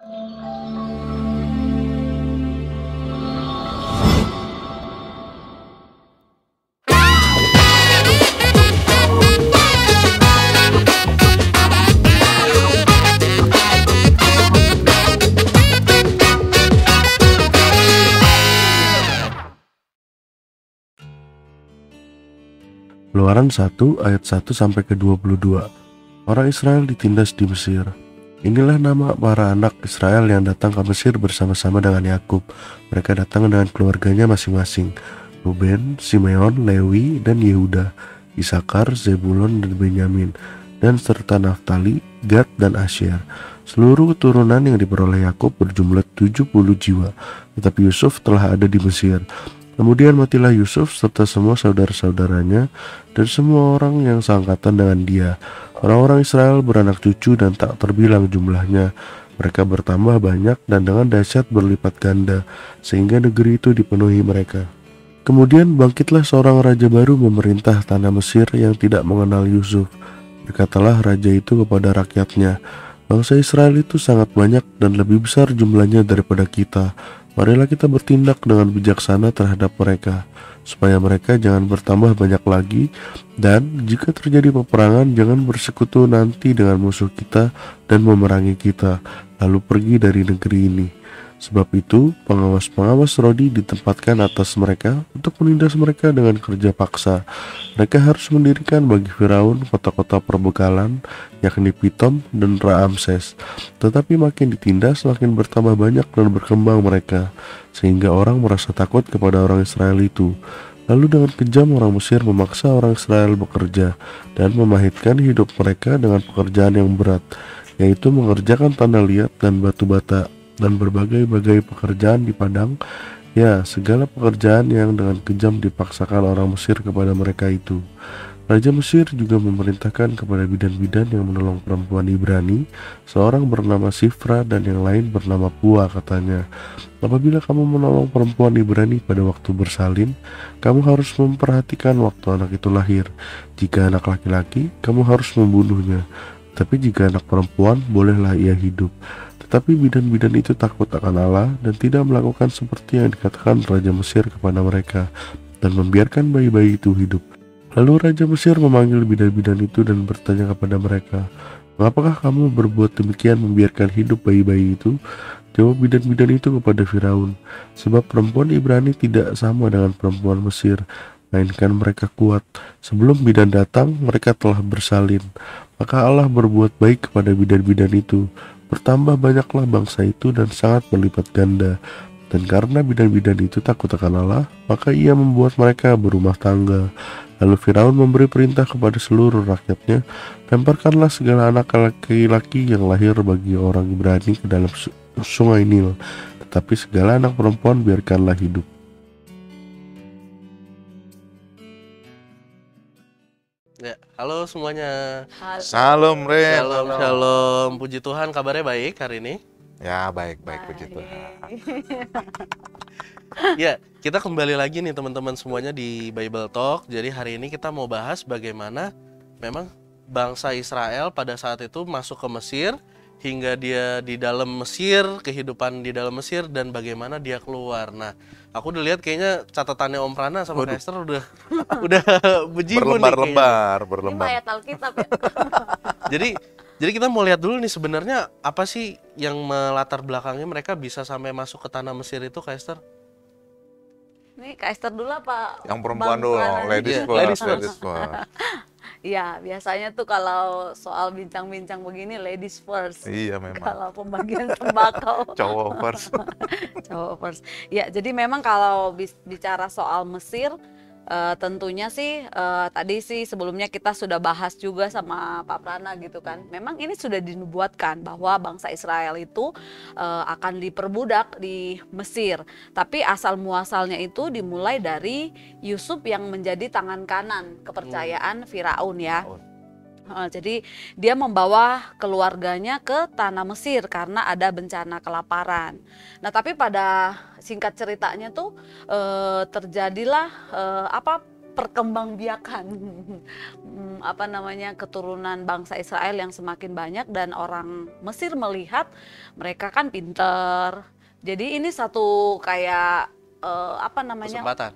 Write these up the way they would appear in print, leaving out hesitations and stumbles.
Keluaran 1 ayat 1 sampai ke 22. Orang Israel ditindas di Mesir. Inilah nama para anak Israel yang datang ke Mesir bersama-sama dengan Yakub. Mereka datang dengan keluarganya masing-masing. Ruben, Simeon, Lewi, dan Yehuda, Isakar, Zebulon, dan Benyamin, dan serta Naftali, Gad, dan Asyer. Seluruh keturunan yang diperoleh Yakub berjumlah 70 jiwa, tetapi Yusuf telah ada di Mesir. Kemudian matilah Yusuf serta semua saudara-saudaranya dan semua orang yang seangkatan dengan dia. Orang-orang Israel beranak cucu dan tak terbilang jumlahnya. Mereka bertambah banyak dan dengan dahsyat berlipat ganda, sehingga negeri itu dipenuhi mereka. Kemudian bangkitlah seorang raja baru memerintah tanah Mesir yang tidak mengenal Yusuf. Berkatalah raja itu kepada rakyatnya, bangsa Israel itu sangat banyak dan lebih besar jumlahnya daripada kita. Marilah kita bertindak dengan bijaksana terhadap mereka, supaya mereka jangan bertambah banyak lagi, dan jika terjadi peperangan jangan bersekutu nanti dengan musuh kita dan memerangi kita, lalu pergi dari negeri ini. Sebab itu, pengawas-pengawas Rodi ditempatkan atas mereka untuk menindas mereka dengan kerja paksa. Mereka harus mendirikan bagi Firaun kota-kota perbekalan, yakni Pitom dan Raamses. Tetapi makin ditindas, makin bertambah banyak dan berkembang mereka, sehingga orang merasa takut kepada orang Israel itu. Lalu dengan kejam orang Mesir memaksa orang Israel bekerja dan memahitkan hidup mereka dengan pekerjaan yang berat, yaitu mengerjakan tanah liat dan batu bata, dan berbagai-bagai pekerjaan di padang, ya segala pekerjaan yang dengan kejam dipaksakan orang Mesir kepada mereka itu. Raja Mesir juga memerintahkan kepada bidan-bidan yang menolong perempuan Ibrani, seorang bernama Sifra dan yang lain bernama Pua, katanya, apabila kamu menolong perempuan Ibrani pada waktu bersalin, kamu harus memperhatikan waktu anak itu lahir. Jika anak laki-laki, kamu harus membunuhnya, tapi jika anak perempuan, bolehlah ia hidup. Tetapi bidan-bidan itu takut akan Allah dan tidak melakukan seperti yang dikatakan Raja Mesir kepada mereka, dan membiarkan bayi-bayi itu hidup. Lalu Raja Mesir memanggil bidan-bidan itu dan bertanya kepada mereka, mengapakah kamu berbuat demikian membiarkan hidup bayi-bayi itu? Jawab bidan-bidan itu kepada Firaun, sebab perempuan Ibrani tidak sama dengan perempuan Mesir, melainkan mereka kuat. Sebelum bidan datang, mereka telah bersalin. Maka Allah berbuat baik kepada bidan-bidan itu. Bertambah banyaklah bangsa itu dan sangat berlipat ganda. Dan karena bidan-bidan itu takut akan Allah, maka ia membuat mereka berumah tangga. Lalu Firaun memberi perintah kepada seluruh rakyatnya, lemparkanlah segala anak laki-laki yang lahir bagi orang Ibrani ke dalam sungai Nil, tetapi segala anak perempuan biarkanlah hidup. Ya, halo semuanya. Halo. Shalom Re. Shalom, shalom. Puji Tuhan, kabarnya baik hari ini. Ya baik-baik puji Tuhan. Ya, kita kembali lagi nih teman-teman semuanya di Bible Talk. Jadi hari ini kita mau bahas bagaimana memang bangsa Israel pada saat itu masuk ke Mesir, hingga dia di dalam Mesir, kehidupan di dalam Mesir, dan bagaimana dia keluar. Nah, aku udah lihat kayaknya catatannya Om Prana sama Kak Esther udah bejibun nih kayaknya. Berlembar. Ini ayat Alkitab ya. Jadi kita mau lihat dulu nih sebenarnya apa sih yang melatar belakangnya mereka bisa sampai masuk ke tanah Mesir itu, Kak Esther? Ini Kak Esther dulu apa? Yang perempuan Bang dulu, Prana? ladies first. Iya, biasanya tuh kalau soal bincang-bincang begini ladies first. Iya memang. Kalau pembagian sembako Cowok first. cowok first. Ya, jadi memang kalau bicara soal Mesir, tentunya sih tadi sih sebelumnya kita sudah bahas juga sama Pak Prana gitu kan. Memang ini sudah dinubuatkan bahwa bangsa Israel itu akan diperbudak di Mesir. Tapi asal muasalnya itu dimulai dari Yusuf yang menjadi tangan kanan kepercayaan Firaun ya. Jadi dia membawa keluarganya ke tanah Mesir karena ada bencana kelaparan. Nah, tapi pada singkat ceritanya tuh terjadilah perkembangbiakan apa namanya keturunan bangsa Israel yang semakin banyak, dan orang Mesir melihat mereka kan pinter. Jadi ini satu kayak apa namanya? Kesempatan.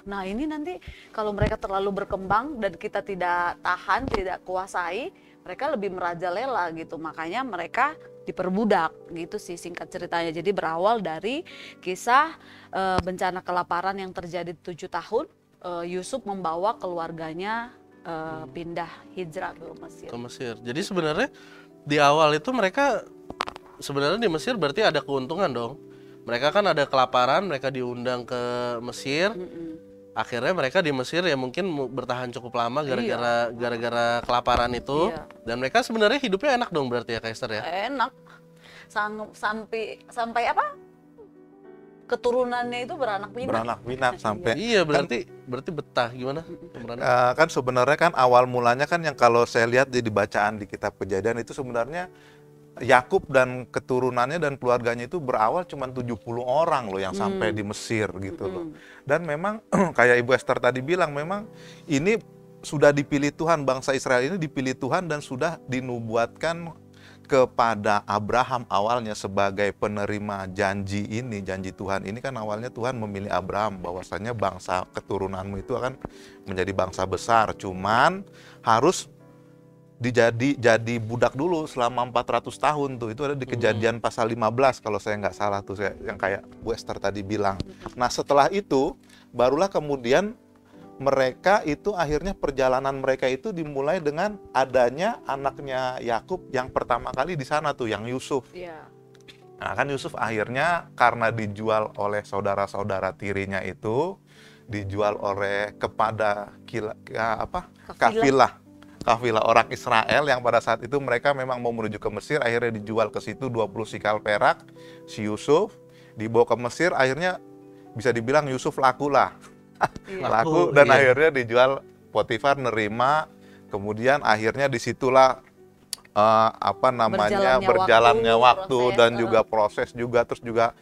Nah ini nanti kalau mereka terlalu berkembang dan kita tidak tahan, tidak kuasai, mereka lebih merajalela gitu. Makanya mereka diperbudak gitu sih singkat ceritanya. Jadi berawal dari kisah bencana kelaparan yang terjadi 7 tahun. Yusuf membawa keluarganya pindah hijrah ke Mesir. Ke Mesir. Jadi sebenarnya di awal itu mereka sebenarnya di Mesir berarti ada keuntungan dong. Mereka kan ada kelaparan, mereka diundang ke Mesir. Akhirnya mereka di Mesir ya mungkin bertahan cukup lama gara-gara kelaparan itu. Iya. Dan mereka sebenarnya hidupnya enak dong berarti ya Kak Esther ya. Enak. Sampai apa? Keturunannya itu beranak pinak. Beranak pinak sampai Iya berarti betah gimana? kan sebenarnya kan awal mulanya kan yang kalau saya lihat di bacaan di kitab Kejadian itu sebenarnya Yakub dan keturunannya dan keluarganya itu berawal cuma 70 orang loh yang sampai di Mesir gitu loh. Dan memang kayak Ibu Esther tadi bilang, memang ini sudah dipilih Tuhan, bangsa Israel ini dipilih Tuhan dan sudah dinubuatkan kepada Abraham awalnya sebagai penerima janji ini, janji Tuhan ini kan awalnya Tuhan memilih Abraham bahwasanya bangsa keturunanmu itu akan menjadi bangsa besar, cuman harus jadi budak dulu selama 400 tahun tuh. Itu ada di Kejadian pasal 15 kalau saya nggak salah tuh, yang kayak Bu Esther tadi bilang. Nah setelah itu barulah kemudian mereka itu akhirnya perjalanan mereka itu dimulai dengan adanya anaknya Yakub yang pertama kali di sana tuh, yang Yusuf. Iya. Nah kan Yusuf akhirnya karena dijual oleh saudara-saudara tirinya itu, dijual oleh kepada kafilah orang Israel yang pada saat itu mereka memang mau menuju ke Mesir, akhirnya dijual ke situ 20 sikal perak. Si Yusuf dibawa ke Mesir, akhirnya bisa dibilang Yusuf laku lah. Laku dan akhirnya dijual. Potifar nerima, kemudian akhirnya disitulah berjalannya waktu dan juga proses juga, terus juga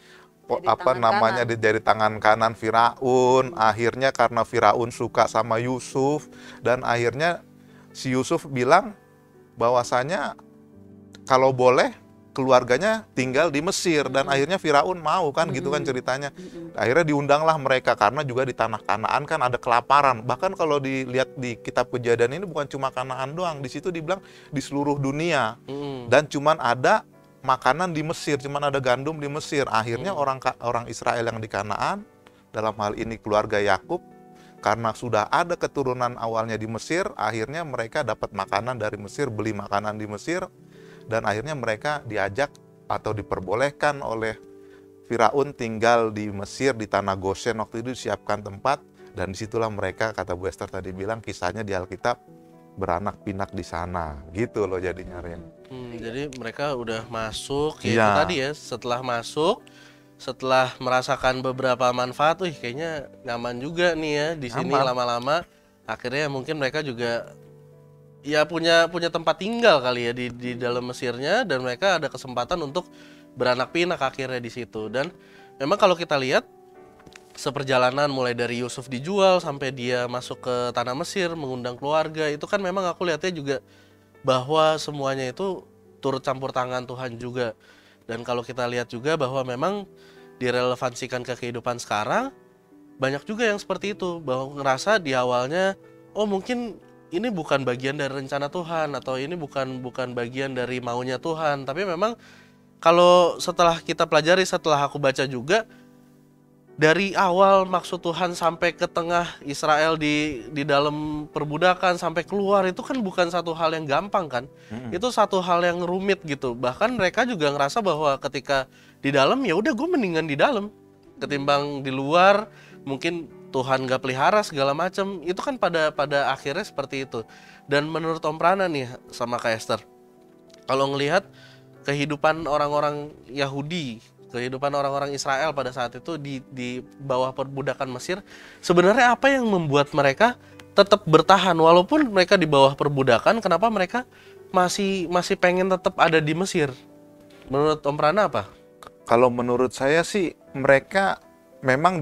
jadi tangan kanan Firaun. Akhirnya karena Firaun suka sama Yusuf, dan akhirnya si Yusuf bilang bahwasanya kalau boleh keluarganya tinggal di Mesir, dan akhirnya Firaun mau kan gitu kan ceritanya. Akhirnya diundanglah mereka karena juga di tanah Kanaan kan ada kelaparan. Bahkan kalau dilihat di kitab Kejadian ini bukan cuma Kanaan doang, di situ dibilang di seluruh dunia. Dan cuman ada makanan di Mesir, cuman ada gandum di Mesir. Akhirnya orang Israel yang di Kanaan, dalam hal ini keluarga Yakub, karena sudah ada keturunan awalnya di Mesir, akhirnya mereka dapat makanan dari Mesir, beli makanan di Mesir, dan akhirnya mereka diajak atau diperbolehkan oleh Firaun tinggal di Mesir, di tanah Goshen. Waktu itu disiapkan tempat, dan disitulah mereka, kata Bu Esther tadi bilang, kisahnya di Alkitab beranak pinak di sana, gitu loh jadinya, Ren. Jadi mereka udah masuk, ya itu tadi ya, setelah masuk, setelah merasakan beberapa manfaat, kayaknya nyaman juga nih ya di sini lama-lama. Akhirnya mungkin mereka juga ya punya tempat tinggal kali ya di dalam Mesirnya, dan mereka ada kesempatan untuk beranak pinak akhirnya di situ. Dan memang kalau kita lihat seperjalanan mulai dari Yusuf dijual sampai dia masuk ke tanah Mesir mengundang keluarga, itu kan memang aku lihatnya juga bahwa semuanya itu turut campur tangan Tuhan juga. Dan kalau kita lihat juga bahwa memang direlevansikan ke kehidupan sekarang, banyak juga yang seperti itu, bahwa ngerasa di awalnya, oh mungkin ini bukan bagian dari rencana Tuhan, atau ini bukan bagian dari maunya Tuhan. Tapi memang kalau setelah kita pelajari, setelah aku baca juga, dari awal maksud Tuhan sampai ke tengah Israel di dalam perbudakan sampai keluar, itu kan bukan satu hal yang gampang kan. Itu satu hal yang rumit gitu. Bahkan mereka juga ngerasa bahwa ketika di dalam, ya udah gue mendingan di dalam ketimbang di luar, mungkin Tuhan gak pelihara segala macam. Itu kan pada akhirnya seperti itu. Dan menurut Om Prana nih sama Kak Esther, kalau ngelihat kehidupan orang-orang Yahudi, kehidupan orang-orang Israel pada saat itu di bawah perbudakan Mesir, sebenarnya apa yang membuat mereka tetap bertahan walaupun mereka di bawah perbudakan? Kenapa mereka masih pengen tetap ada di Mesir? Menurut Om Prana apa? Kalau menurut saya sih mereka memang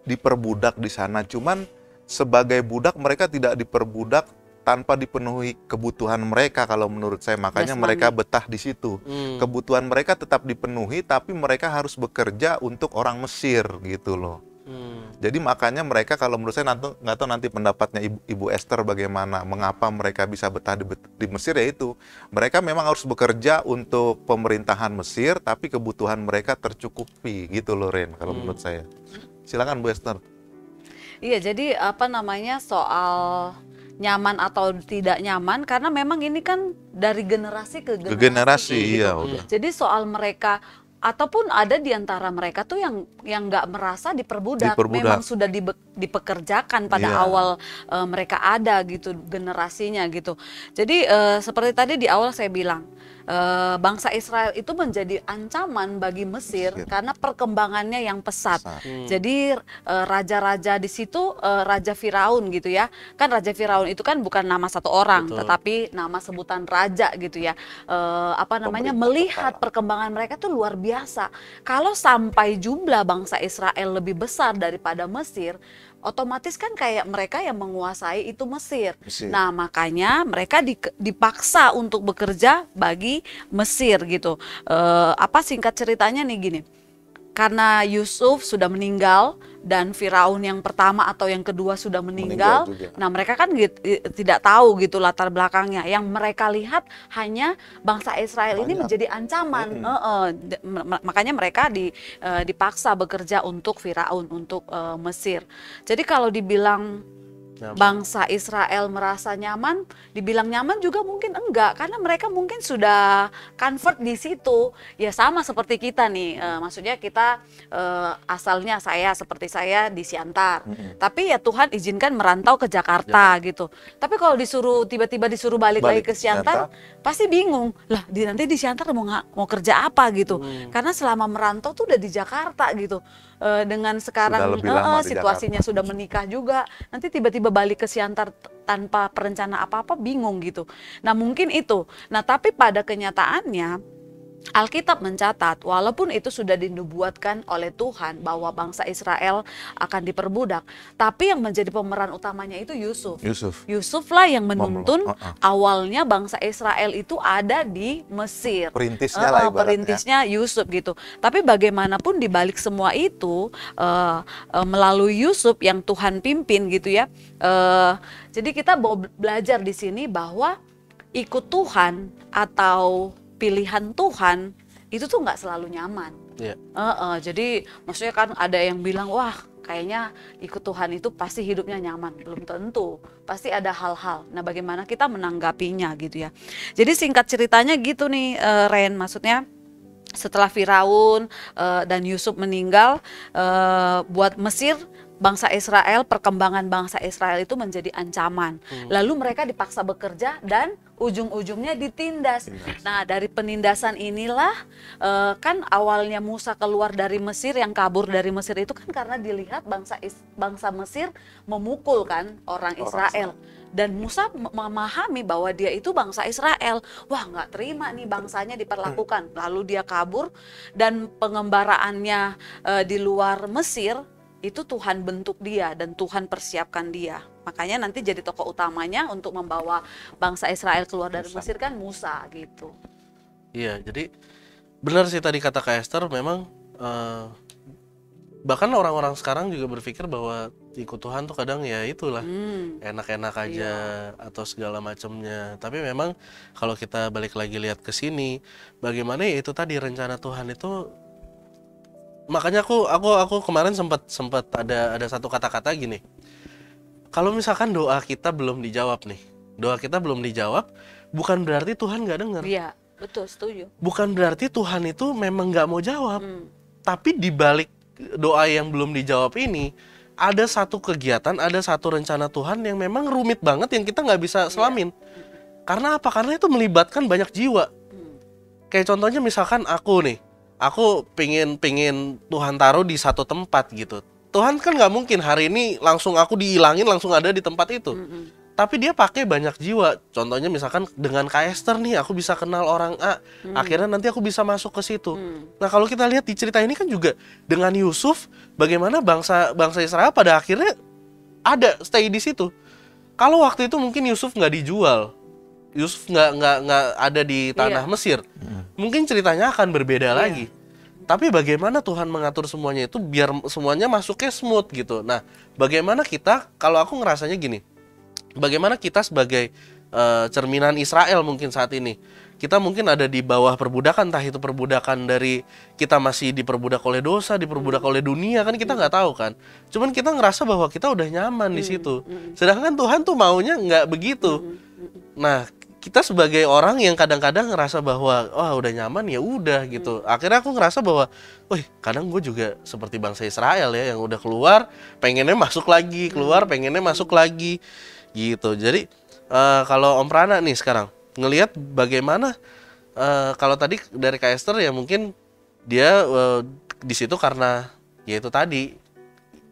diperbudak di sana, cuman sebagai budak mereka tidak diperbudak tanpa dipenuhi kebutuhan mereka kalau menurut saya. Makanya Jasmani. mereka betah di situ. Kebutuhan mereka tetap dipenuhi, tapi mereka harus bekerja untuk orang Mesir gitu loh. Jadi makanya mereka, kalau menurut saya, nggak tahu nanti pendapatnya Ibu Esther bagaimana, mengapa mereka bisa betah di Mesir, yaitu mereka memang harus bekerja untuk pemerintahan Mesir, tapi kebutuhan mereka tercukupi gitu loh, Ren, kalau menurut saya. Silakan Bu Esther. Iya, jadi apa namanya, soal nyaman atau tidak nyaman, karena memang ini kan dari generasi ke Ke generasi. generasi, gitu. iya udah. Jadi soal mereka, ataupun ada di antara mereka tuh yang nggak merasa diperbudak, memang sudah dipekerjakan pada Iya. awal mereka ada gitu generasinya gitu. Jadi seperti tadi di awal saya bilang, bangsa Israel itu menjadi ancaman bagi Mesir karena perkembangannya yang pesat. Jadi raja-raja di situ, Raja Firaun gitu ya, kan Raja Firaun itu kan bukan nama satu orang, tetapi nama sebutan raja gitu ya. Apa namanya, melihat perkembangan mereka tuh luar biasa. Kalau sampai jumlah bangsa Israel lebih besar daripada Mesir, otomatis kan kayak mereka yang menguasai itu Mesir. Nah, makanya mereka dipaksa untuk bekerja bagi Mesir gitu. Apa singkat ceritanya nih gini. Karena Yusuf sudah meninggal dan Firaun yang pertama atau yang kedua sudah meninggal nah mereka kan tidak tahu gitu latar belakangnya. Yang mereka lihat hanya bangsa Israel ini menjadi ancaman. Makanya mereka dipaksa bekerja untuk Firaun, untuk Mesir. Jadi kalau dibilang bangsa Israel merasa nyaman, dibilang nyaman juga mungkin enggak, karena mereka mungkin sudah convert di situ. Ya sama seperti kita nih, maksudnya kita asalnya seperti saya di Siantar, tapi ya Tuhan izinkan merantau ke Jakarta gitu. Tapi kalau tiba-tiba disuruh balik lagi ke Siantar, pasti bingung lah. Nanti di Siantar mau kerja apa gitu? Karena selama merantau tuh udah di Jakarta gitu. Dengan sekarang situasinya sudah menikah juga, nanti tiba-tiba balik ke Siantar tanpa perencana apa-apa, bingung gitu. Nah mungkin itu. Nah tapi pada kenyataannya Alkitab mencatat, walaupun itu sudah dinubuatkan oleh Tuhan bahwa bangsa Israel akan diperbudak, tapi yang menjadi pemeran utamanya itu Yusuf. Yusuflah yang menuntun awalnya bangsa Israel itu ada di Mesir. Perintisnya lah ibaratnya. Perintisnya Yusuf gitu. Tapi bagaimanapun di balik semua itu, melalui Yusuf yang Tuhan pimpin gitu ya. Jadi kita mau belajar di sini bahwa ikut Tuhan atau pilihan Tuhan itu tuh nggak selalu nyaman. Jadi maksudnya kan ada yang bilang, wah kayaknya ikut Tuhan itu pasti hidupnya nyaman. Belum tentu, pasti ada hal-hal. Nah bagaimana kita menanggapinya gitu ya. Jadi singkat ceritanya gitu nih Ren, maksudnya setelah Firaun dan Yusuf meninggal, buat Mesir, bangsa Israel, perkembangan bangsa Israel itu menjadi ancaman. Lalu mereka dipaksa bekerja dan ujung-ujungnya ditindas. Nah dari penindasan inilah kan awalnya Musa keluar dari Mesir, yang kabur dari Mesir itu kan karena dilihat bangsa Mesir memukul kan orang Israel. Dan Musa memahami bahwa dia itu bangsa Israel. Wah nggak terima nih bangsanya diperlakukan. Lalu dia kabur dan pengembaraannya di luar Mesir, itu Tuhan bentuk dia dan Tuhan persiapkan dia. Makanya nanti jadi tokoh utamanya untuk membawa bangsa Israel keluar dari Mesir kan Musa gitu. Iya, jadi benar sih tadi kata Kak Esther, memang bahkan orang-orang sekarang juga berpikir bahwa ikut Tuhan tuh kadang ya itulah enak-enak aja atau segala macamnya. Tapi memang kalau kita balik lagi lihat ke sini, bagaimana ya itu tadi rencana Tuhan itu. Makanya aku kemarin sempat ada satu kata-kata gini. Kalau misalkan doa kita belum dijawab nih, bukan berarti Tuhan nggak dengar. Iya, betul, setuju. Bukan berarti Tuhan itu memang nggak mau jawab. Tapi di balik doa yang belum dijawab ini, ada satu kegiatan, ada satu rencana Tuhan yang memang rumit banget yang kita nggak bisa selamin. Karena apa? Karena itu melibatkan banyak jiwa. Kayak contohnya misalkan aku pingin Tuhan taruh di satu tempat gitu. Tuhan kan nggak mungkin hari ini langsung aku dihilangin langsung ada di tempat itu. Tapi dia pakai banyak jiwa. Contohnya misalkan dengan Kak Esther nih, aku bisa kenal orang A, akhirnya nanti aku bisa masuk ke situ. Nah kalau kita lihat di cerita ini kan juga dengan Yusuf, bagaimana bangsa Israel pada akhirnya ada stay di situ. Kalau waktu itu mungkin Yusuf nggak dijual, Yusuf nggak ada di tanah Mesir, mungkin ceritanya akan berbeda lagi. Tapi bagaimana Tuhan mengatur semuanya itu biar semuanya masuknya smooth gitu. Nah, bagaimana kita, kalau aku ngerasanya gini, bagaimana kita sebagai cerminan Israel mungkin saat ini, kita mungkin ada di bawah perbudakan, entah itu perbudakan dari kita masih diperbudak oleh dosa, diperbudak oleh dunia, kan kita nggak tahu kan. Cuman kita ngerasa bahwa kita udah nyaman di situ. Sedangkan Tuhan tuh maunya nggak begitu. Nah, kita sebagai orang yang kadang-kadang ngerasa bahwa udah nyaman ya udah gitu. Akhirnya aku ngerasa bahwa, wih, kadang gue juga seperti bangsa Israel ya, yang udah keluar pengennya masuk lagi, keluar pengennya masuk lagi gitu. Jadi kalau Om Prana nih sekarang ngelihat bagaimana, kalau tadi dari Kak Esther ya mungkin dia di situ karena ya itu tadi,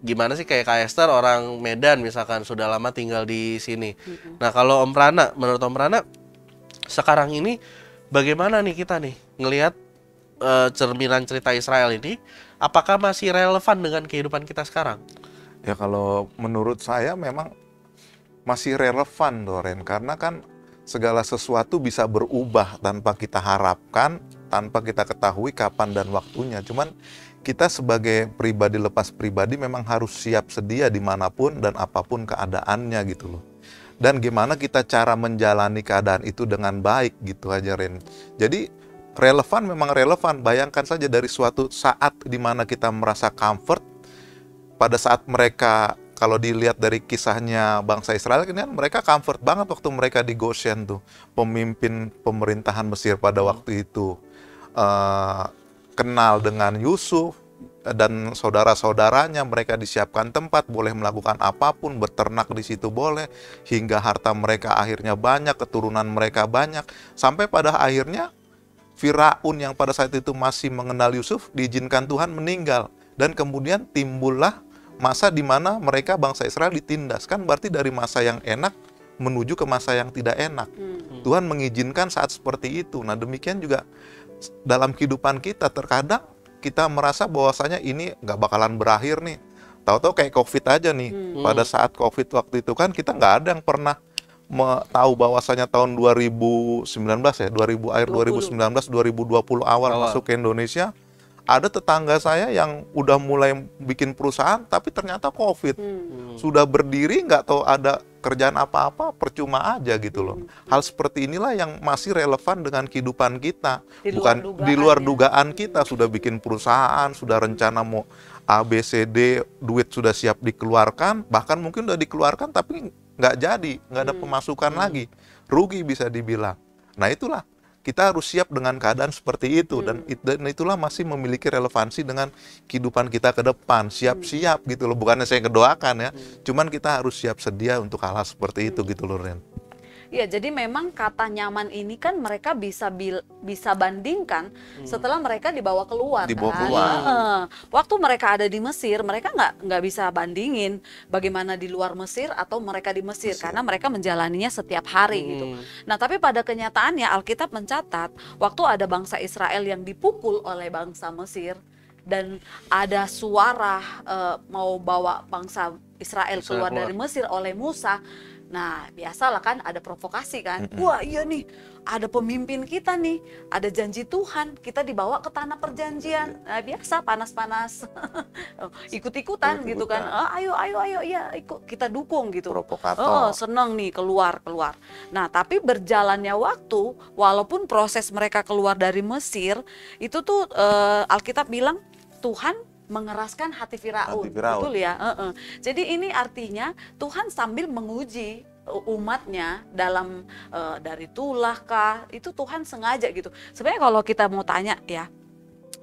gimana sih kayak Kak Esther orang Medan misalkan sudah lama tinggal di sini. Nah, kalau Om Prana, menurut Om Prana sekarang ini bagaimana nih kita nih ngelihat cerminan cerita Israel ini, apakah masih relevan dengan kehidupan kita sekarang? Ya kalau menurut saya memang masih relevan, Doren, karena kan segala sesuatu bisa berubah tanpa kita harapkan, tanpa kita ketahui kapan dan waktunya. Cuman kita sebagai pribadi lepas pribadi memang harus siap sedia dimanapun dan apapun keadaannya gitu loh. Dan gimana kita cara menjalani keadaan itu dengan baik gitu aja, Ren. Jadi relevan memang relevan. Bayangkan saja dari suatu saat di mana kita merasa comfort, pada saat mereka, kalau dilihat dari kisahnya bangsa Israel, kan mereka comfort banget waktu mereka di Goshen tuh. Pemimpin pemerintahan Mesir pada waktu itu kenal dengan Yusuf dan saudara-saudaranya, mereka disiapkan tempat, boleh melakukan apapun, beternak di situ boleh, hingga harta mereka akhirnya banyak, keturunan mereka banyak, sampai pada akhirnya Firaun yang pada saat itu masih mengenal Yusuf diizinkan Tuhan meninggal, dan kemudian timbullah masa di mana mereka bangsa Israel ditindas. Kan berarti dari masa yang enak menuju ke masa yang tidak enak. Tuhan mengizinkan saat seperti itu. Nah, demikian juga dalam kehidupan kita, terkadang kita merasa bahwasanya ini nggak bakalan berakhir nih. Tahu-tahu kayak COVID aja nih. Pada saat COVID waktu itu kan kita nggak ada yang pernah tahu bahwasanya tahun 2019 ya, 2019, 2020 awal masuk ke Indonesia, ada tetangga saya yang udah mulai bikin perusahaan tapi ternyata COVID. Sudah berdiri nggak tahu ada kerjaan apa-apa, percuma aja gitu loh. Hal seperti inilah yang masih relevan dengan kehidupan kita. Bukan di luar dugaan kita, sudah bikin perusahaan, sudah rencana mau A, B, C, D, duit sudah siap dikeluarkan, bahkan mungkin udah dikeluarkan tapi nggak jadi, nggak ada pemasukan lagi. Rugi bisa dibilang. Nah itulah, kita harus siap dengan keadaan seperti itu, dan itulah masih memiliki relevansi dengan kehidupan kita ke depan. Siap-siap gitu loh, bukannya saya ngedoakan ya, cuman kita harus siap sedia untuk hal-hal seperti itu gitu loh, Ren. Ya, jadi memang kata nyaman ini kan mereka bisa bandingkan setelah mereka dibawa keluar. Waktu mereka ada di Mesir, mereka nggak bisa bandingin bagaimana di luar Mesir atau mereka di Mesir. Karena mereka menjalaninya setiap hari gitu. Nah, tapi pada kenyataannya Alkitab mencatat waktu ada bangsa Israel yang dipukul oleh bangsa Mesir dan ada suara mau bawa bangsa Israel keluar dari Mesir oleh Musa. Nah, biasalah kan ada provokasi kan. Wah, iya nih, ada pemimpin kita nih, ada janji Tuhan, kita dibawa ke tanah perjanjian. Nah, biasa panas-panas, ikut-ikutan gitu kan. Ayo, ya ikut, kita dukung gitu. Provokator. Seneng nih keluar. Nah, tapi berjalannya waktu, walaupun proses mereka keluar dari Mesir, itu tuh Alkitab bilang Tuhan mengeraskan hati Firaun. Betul ya. Jadi ini artinya Tuhan sambil menguji umatnya dalam dari tulah kah, itu Tuhan sengaja gitu. Sebenarnya kalau kita mau tanya ya,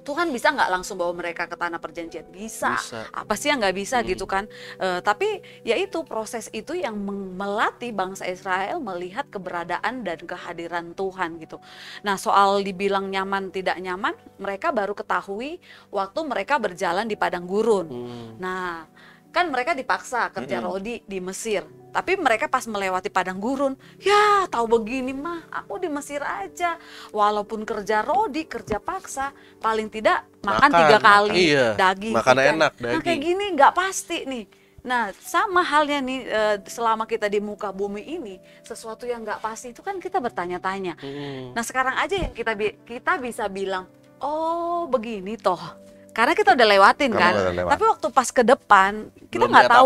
Tuhan bisa nggak langsung bawa mereka ke tanah perjanjian? Bisa. Apa sih yang nggak bisa gitu kan? Tapi ya itu, proses itu yang melatih bangsa Israel melihat keberadaan dan kehadiran Tuhan gitu. Nah, soal dibilang nyaman tidak nyaman, mereka baru ketahui waktu mereka berjalan di padang gurun. Nah, kan mereka dipaksa kerja rodi di Mesir. Tapi mereka pas melewati padang gurun, ya tahu begini mah, aku di Mesir aja. Walaupun kerja rodi, kerja paksa, paling tidak makan 3 kali daging. Makanan enak, daging. Nah kayak gini nggak pasti nih. Nah, sama halnya nih selama kita di muka bumi ini, sesuatu yang nggak pasti itu kan kita bertanya-tanya. Nah, sekarang aja yang kita bisa bilang, oh begini toh. Karena kita udah lewatin kan. Tapi waktu pas ke depan, kita nggak tahu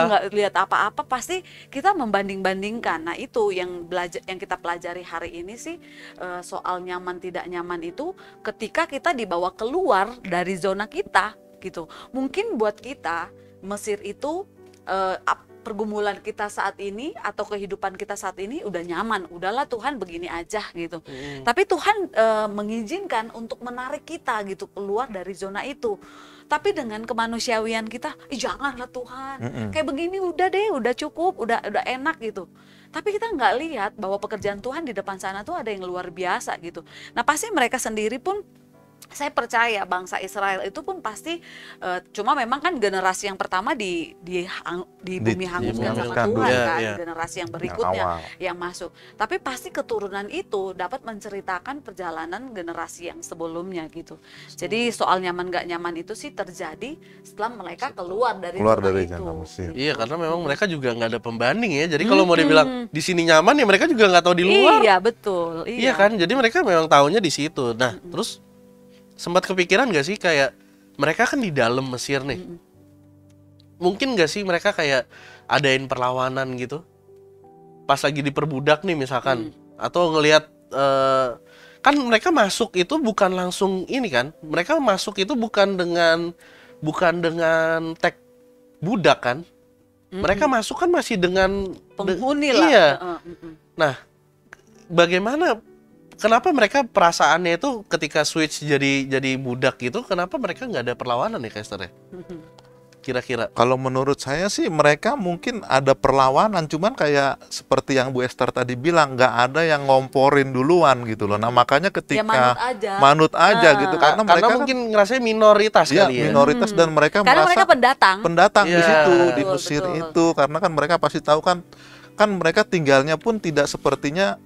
nggak lihat apa-apa, pasti kita membanding-bandingkan. Nah, itu yang kita pelajari hari ini sih soal nyaman tidak nyaman itu ketika kita dibawa keluar dari zona kita gitu. Mungkin buat kita Mesir itu pergumulan kita saat ini atau kehidupan kita saat ini udah nyaman, udahlah Tuhan begini aja gitu. Tapi Tuhan mengizinkan untuk menarik kita gitu keluar dari zona itu. Tapi dengan kemanusiawian kita, janganlah Tuhan, kayak begini udah deh, udah cukup, udah enak gitu. Tapi kita nggak lihat bahwa pekerjaan Tuhan di depan sana tuh ada yang luar biasa gitu. Nah pasti mereka sendiri pun, saya percaya bangsa Israel itu pun pasti cuma memang kan generasi yang pertama di bumi hanguskan sama Tuhan kan, generasi yang berikutnya yang masuk. Tapi pasti keturunan itu dapat menceritakan perjalanan generasi yang sebelumnya gitu. Jadi soal nyaman gak nyaman itu sih terjadi setelah mereka keluar dari itu. Iya, karena memang mereka juga nggak ada pembanding ya. Jadi kalau mau dibilang di sini nyaman ya mereka juga nggak tahu di luar. Iya betul. Iya kan, jadi mereka memang tahunya di situ. Nah terus sempat kepikiran gak sih kayak mereka kan di dalam Mesir nih, mungkin gak sih mereka kayak adain perlawanan gitu pas lagi diperbudak nih misalkan, atau ngelihat kan mereka masuk itu bukan langsung ini kan, mereka masuk itu bukan dengan teks budak kan, mereka masuk kan masih dengan penghuni lah. Iya. Nah bagaimana? Kenapa mereka perasaannya itu ketika switch jadi budak gitu, kenapa mereka nggak ada perlawanan nih Kak Esther ya? Kira-kira? Kalau menurut saya sih mereka mungkin ada perlawanan, cuman kayak seperti yang Bu Esther tadi bilang, nggak ada yang ngomporin duluan gitu loh. Nah makanya ketika manut aja gitu, karena mereka mungkin ngerasanya minoritas kali ya. Minoritas dan mereka karena merasa mereka pendatang di situ, di Mesir itu, karena kan mereka pasti tahu kan mereka tinggalnya pun tidak sepertinya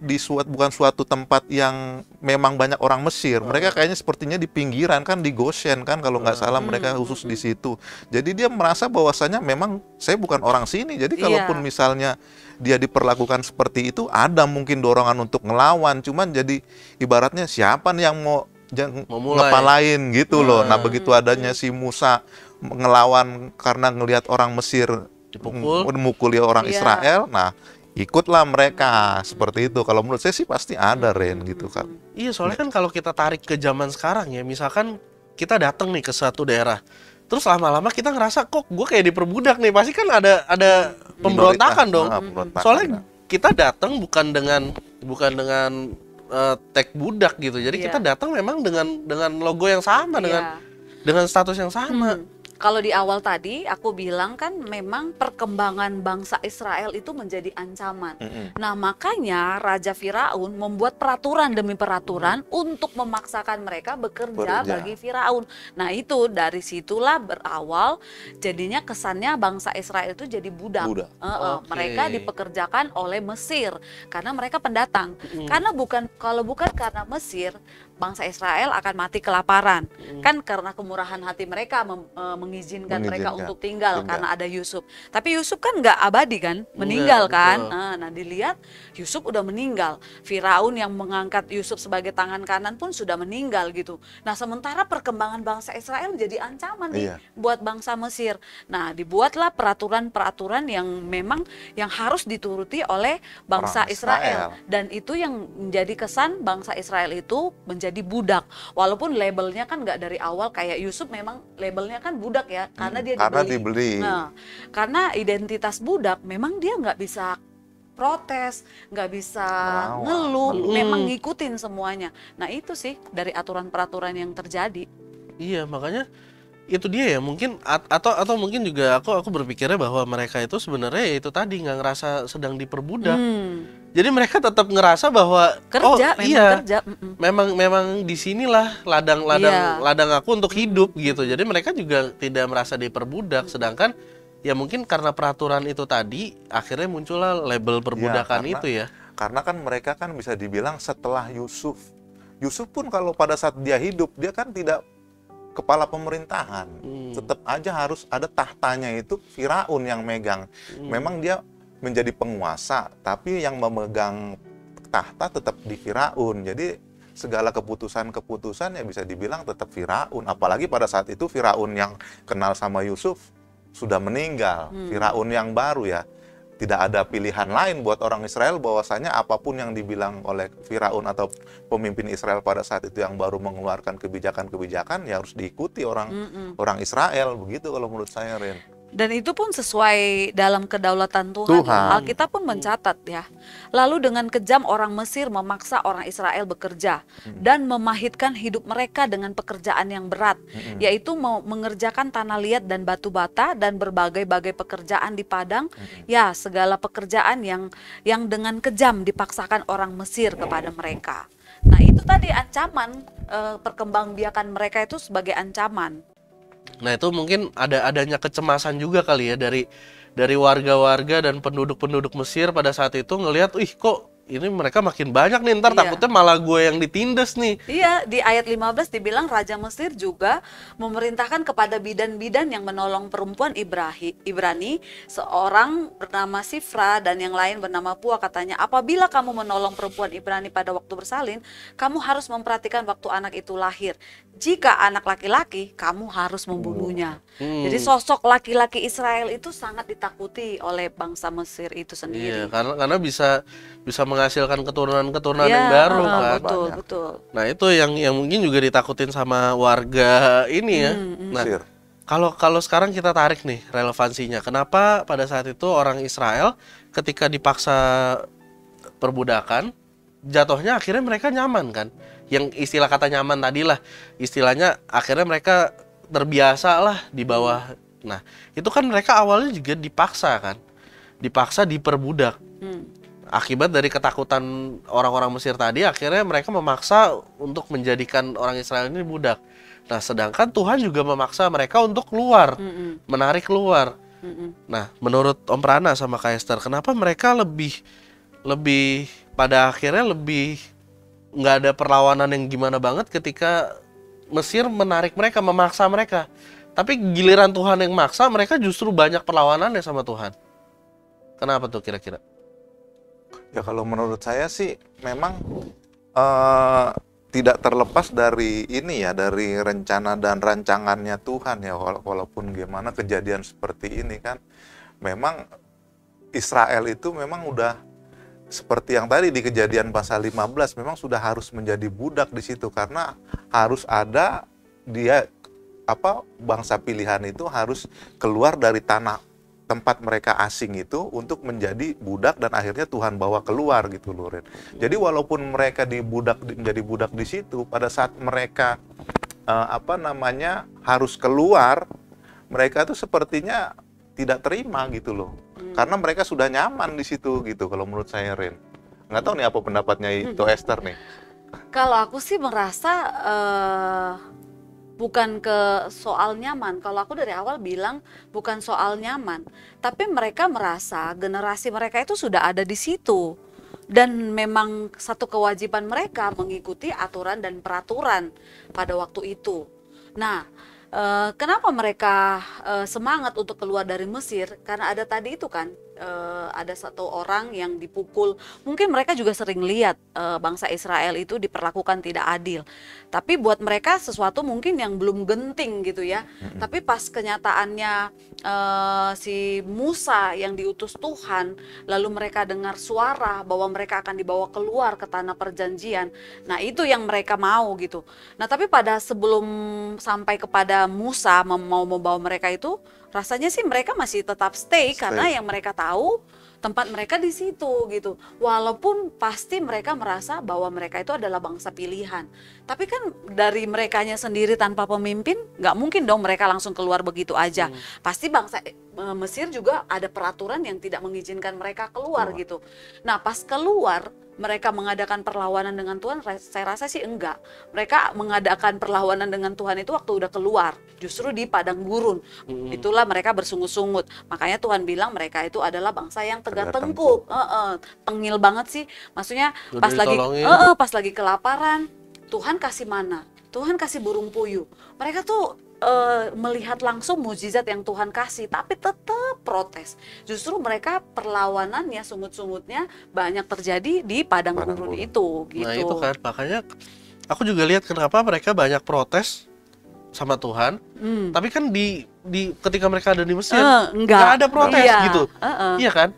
bukan suatu tempat yang memang banyak orang Mesir. Mereka kayaknya sepertinya di pinggiran kan, di Goshen kan kalau nggak salah, mereka khusus di situ. Jadi dia merasa bahwasanya memang saya bukan orang sini. Jadi kalaupun misalnya dia diperlakukan seperti itu, ada mungkin dorongan untuk ngelawan. Cuman jadi ibaratnya siapa nih yang mau ngepalain gitu loh. Nah begitu adanya si Musa ngelawan karena ngelihat orang Mesir mukuli orang Israel, nah ikutlah mereka seperti itu. Kalau menurut saya sih pasti ada gitu kan. Iya, soalnya kan kalau kita tarik ke zaman sekarang ya, misalkan kita datang nih ke suatu daerah, terus lama-lama kita ngerasa kok gue kayak diperbudak nih, pasti kan ada pemberontakan dong. Soalnya kita datang bukan dengan tag budak gitu, jadi kita datang memang dengan logo yang sama, dengan status yang sama. Kalau di awal tadi aku bilang kan memang perkembangan bangsa Israel itu menjadi ancaman. Nah makanya Raja Firaun membuat peraturan demi peraturan untuk memaksakan mereka bekerja bagi Firaun. Nah itu dari situlah berawal jadinya kesannya bangsa Israel itu jadi budak. Mereka dipekerjakan oleh Mesir karena mereka pendatang. Karena kalau bukan karena Mesir, bangsa Israel akan mati kelaparan. Kan karena kemurahan hati mereka mengizinkan mereka untuk tinggal karena ada Yusuf. Tapi Yusuf kan nggak abadi kan, meninggal kan. Nah dilihat Yusuf udah meninggal. Firaun yang mengangkat Yusuf sebagai tangan kanan pun sudah meninggal gitu. Nah sementara perkembangan bangsa Israel jadi ancaman nih buat bangsa Mesir. Nah dibuatlah peraturan-peraturan yang memang yang harus dituruti oleh bangsa Israel. Dan itu yang menjadi kesan bangsa Israel itu menjadi budak, walaupun labelnya kan nggak dari awal kayak Yusuf, memang labelnya kan budak ya, karena dia dibeli. Nah, karena identitas budak, memang dia nggak bisa protes, nggak bisa ngeluh, memang ngikutin semuanya. Nah itu sih dari aturan peraturan yang terjadi. Iya, makanya itu dia ya, mungkin atau mungkin juga aku berpikirnya bahwa mereka itu sebenarnya itu tadi nggak ngerasa sedang diperbudak. Jadi mereka tetap ngerasa bahwa kerja. Memang disinilah ladang aku untuk hidup gitu. Jadi mereka juga tidak merasa diperbudak, sedangkan ya mungkin karena peraturan itu tadi akhirnya muncullah label perbudakan itu ya. Karena kan mereka kan bisa dibilang setelah Yusuf pun kalau pada saat dia hidup dia kan tidak kepala pemerintahan. Tetap aja harus ada tahtanya itu Firaun yang megang. Memang dia menjadi penguasa, tapi yang memegang tahta tetap di Firaun. Jadi segala keputusan-keputusan ya bisa dibilang tetap Firaun. Apalagi pada saat itu Firaun yang kenal sama Yusuf sudah meninggal. Firaun yang baru ya. Tidak ada pilihan lain buat orang Israel bahwasanya apapun yang dibilang oleh Firaun atau pemimpin Israel pada saat itu yang baru mengeluarkan kebijakan-kebijakan ya harus diikuti orang Israel. Begitu kalau menurut saya, Rin. Dan itu pun sesuai dalam kedaulatan Tuhan. Alkitab pun mencatat ya. Lalu dengan kejam orang Mesir memaksa orang Israel bekerja dan memahitkan hidup mereka dengan pekerjaan yang berat, yaitu mengerjakan tanah liat dan batu bata dan berbagai-bagai pekerjaan di padang. Ya, segala pekerjaan yang dengan kejam dipaksakan orang Mesir kepada mereka. Nah, itu tadi ancaman, perkembangbiakan mereka itu sebagai ancaman. Nah, itu mungkin adanya kecemasan juga kali ya dari warga-warga dan penduduk-penduduk Mesir pada saat itu ngelihat, ih kok ini mereka makin banyak nih, ntar takutnya malah gue yang ditindas nih. Iya, di ayat 15 dibilang Raja Mesir juga memerintahkan kepada bidan-bidan yang menolong perempuan Ibrani, seorang bernama Sifra dan yang lain bernama Pua, katanya, apabila kamu menolong perempuan Ibrani pada waktu bersalin, kamu harus memperhatikan waktu anak itu lahir. Jika anak laki-laki, kamu harus membunuhnya. Jadi sosok laki-laki Israel itu sangat ditakuti oleh bangsa Mesir itu sendiri. Iya, karena bisa menghasilkan keturunan-keturunan yang baru kan. Betul. Nah, itu yang mungkin juga ditakutin sama warga ini ya. Nah, kalau sekarang kita tarik nih relevansinya. Kenapa pada saat itu orang Israel ketika dipaksa perbudakan, jatuhnya akhirnya mereka nyaman kan? Yang istilah kata nyaman tadi lah, istilahnya akhirnya mereka terbiasa lah di bawah. Nah, itu kan mereka awalnya juga dipaksa kan, dipaksa diperbudak. Akibat dari ketakutan orang-orang Mesir tadi, akhirnya mereka memaksa untuk menjadikan orang Israel ini budak. Nah, sedangkan Tuhan juga memaksa mereka untuk keluar, menarik keluar. Nah, menurut Om Prana sama Kak Esther, kenapa mereka lebih pada akhirnya lebih nggak ada perlawanan yang gimana banget ketika Mesir menarik mereka, memaksa mereka. Tapi giliran Tuhan yang maksa, mereka justru banyak perlawanannya sama Tuhan. Kenapa tuh kira-kira? Ya kalau menurut saya sih memang tidak terlepas dari ini ya, dari rencana dan rancangannya Tuhan ya. Walaupun gimana kejadian seperti ini kan, memang Israel itu memang udah seperti yang tadi di Kejadian pasal 15 memang sudah harus menjadi budak di situ, karena harus ada dia bangsa pilihan itu harus keluar dari tanah tempat mereka asing itu untuk menjadi budak, dan akhirnya Tuhan bawa keluar gitu loh, Ren. Jadi walaupun mereka menjadi budak di situ, pada saat mereka harus keluar, mereka tuh sepertinya tidak terima gitu loh. Karena mereka sudah nyaman di situ gitu kalau menurut saya, Ren. Nggak tahu nih apa pendapatnya itu Esther nih. Kalau aku sih merasa bukan ke soal nyaman. Kalau aku dari awal bilang bukan soal nyaman, tapi mereka merasa generasi mereka itu sudah ada di situ. Dan memang satu kewajiban mereka mengikuti aturan dan peraturan pada waktu itu. Nah, kenapa mereka semangat untuk keluar dari Mesir? Karena ada tadi itu kan, ada satu orang yang dipukul. Mungkin mereka juga sering lihat bangsa Israel itu diperlakukan tidak adil. Tapi buat mereka sesuatu mungkin yang belum genting gitu ya. Tapi pas kenyataannya si Musa yang diutus Tuhan, lalu mereka dengar suara bahwa mereka akan dibawa keluar ke tanah perjanjian. Nah, itu yang mereka mau gitu. Nah, tapi sebelum sampai kepada Musa mau membawa mereka itu, rasanya sih mereka masih tetap stay karena yang mereka tahu tempat mereka di situ gitu. Walaupun pasti mereka merasa bahwa mereka itu adalah bangsa pilihan. Tapi kan dari merekanya sendiri tanpa pemimpin, nggak mungkin dong mereka langsung keluar begitu aja. Pasti bangsa Mesir juga ada peraturan yang tidak mengizinkan mereka keluar gitu. Nah, pas keluar mereka mengadakan perlawanan dengan Tuhan, saya rasa sih enggak. Mereka mengadakan perlawanan dengan Tuhan itu waktu udah keluar, justru di padang gurun. Itulah mereka bersungut-sungut. Makanya Tuhan bilang mereka itu adalah bangsa yang tegar tengkuk. Tengil banget sih. Maksudnya pas lagi kelaparan, Tuhan kasih mana. Tuhan kasih burung puyuh. Mereka tuh melihat langsung mukjizat yang Tuhan kasih, tapi tetap protes. Justru mereka perlawanannya, sungut-sungutnya banyak terjadi di padang gurun itu. Gitu. Nah itu kan, makanya aku juga lihat kenapa mereka banyak protes sama Tuhan. Tapi kan di ketika mereka ada di Mesir nggak ada protes gitu. Iya kan?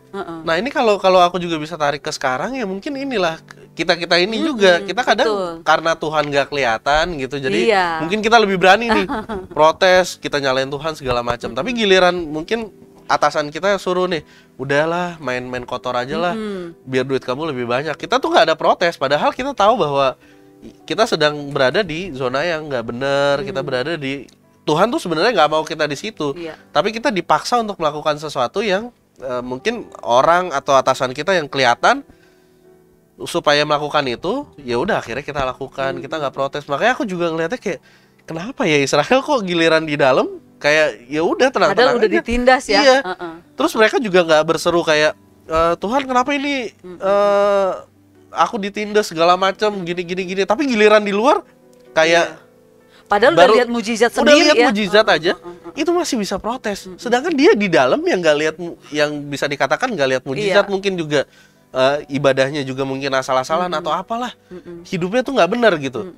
Nah ini kalau aku juga bisa tarik ke sekarang, ya mungkin inilah kita ini juga kita kadang karena Tuhan nggak kelihatan gitu, jadi mungkin kita lebih berani nih protes, kita nyalain Tuhan segala macam. Tapi giliran mungkin atasan kita suruh nih, udahlah main kotor aja lah, biar duit kamu lebih banyak. Kita tuh nggak ada protes, padahal kita tahu bahwa kita sedang berada di zona yang nggak benar. Kita berada di, Tuhan tuh sebenarnya nggak mau kita di situ, tapi kita dipaksa untuk melakukan sesuatu yang mungkin orang atau atasan kita yang kelihatan supaya melakukan itu. Ya udah akhirnya kita lakukan, kita nggak protes. Makanya aku juga ngeliatnya kayak, kenapa ya Israel kok giliran di dalam kayak ya udah tenang-tenang padahal udah aja. ditindas ya. Iya. Terus mereka juga nggak berseru kayak, Tuhan kenapa ini aku ditindas segala macam gini. Tapi giliran di luar kayak padahal udah lihat mujizat sendiri, udah lihat mujizat aja, itu masih bisa protes. Sedangkan dia di dalam yang nggak lihat, yang bisa dikatakan nggak lihat mujizat, mungkin juga ibadahnya juga mungkin asal-asalan atau apalah, hidupnya tuh nggak benar gitu.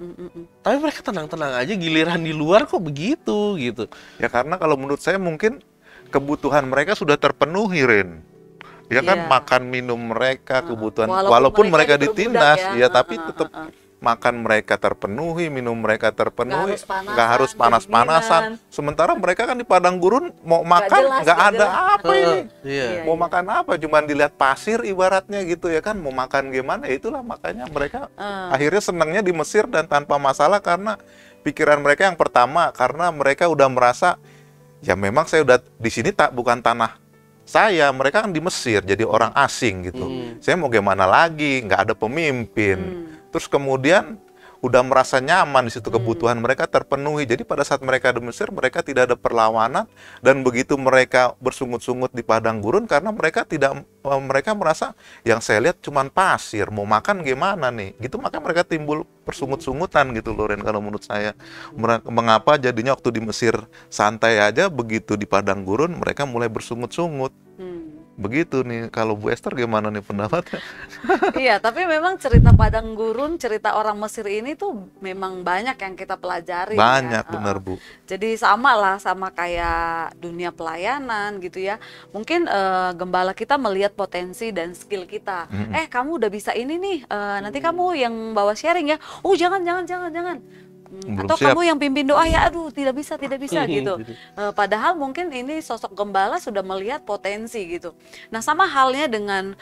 Tapi mereka tenang-tenang aja, giliran di luar kok begitu gitu. Ya karena kalau menurut saya mungkin kebutuhan mereka sudah terpenuhi, Rin. Ya kan, makan minum mereka, kebutuhan walaupun mereka ditindas ya, tapi tetap makan mereka terpenuhi, minum mereka terpenuhi, nggak harus panas-panasan. Sementara mereka kan di padang gurun mau makan nggak ada apa ini, mau makan apa? Cuman dilihat pasir ibaratnya gitu ya kan, mau makan gimana? Itulah makanya mereka akhirnya senangnya di Mesir dan tanpa masalah, karena pikiran mereka yang pertama, karena mereka udah merasa ya memang saya udah di sini, bukan tanah saya, mereka kan di Mesir jadi orang asing gitu. Saya mau gimana lagi, nggak ada pemimpin. Terus kemudian udah merasa nyaman di situ, kebutuhan mereka terpenuhi. Jadi pada saat mereka di Mesir, mereka tidak ada perlawanan, dan begitu mereka bersungut-sungut di padang gurun karena mereka merasa yang saya lihat cuman pasir, mau makan gimana nih? Gitu, makanya mereka timbul persungut-sungutan gitu loh, Ren, kalau menurut saya. Mengapa jadinya waktu di Mesir santai aja, begitu di padang gurun mereka mulai bersungut-sungut. Begitu nih, kalau Bu Esther gimana nih pendapatnya? Iya, tapi memang cerita padang gurun, cerita orang Mesir ini tuh memang banyak yang kita pelajari. Banyak, ya. benar Bu. Jadi sama lah, sama kayak dunia pelayanan gitu ya. Mungkin gembala kita melihat potensi dan skill kita. Kamu udah bisa ini nih, nanti kamu yang bawa sharing ya. Oh jangan. Atau siap. Kamu yang pimpin doa ya, aduh tidak bisa gitu. Padahal mungkin ini sosok gembala sudah melihat potensi gitu. Nah sama halnya dengan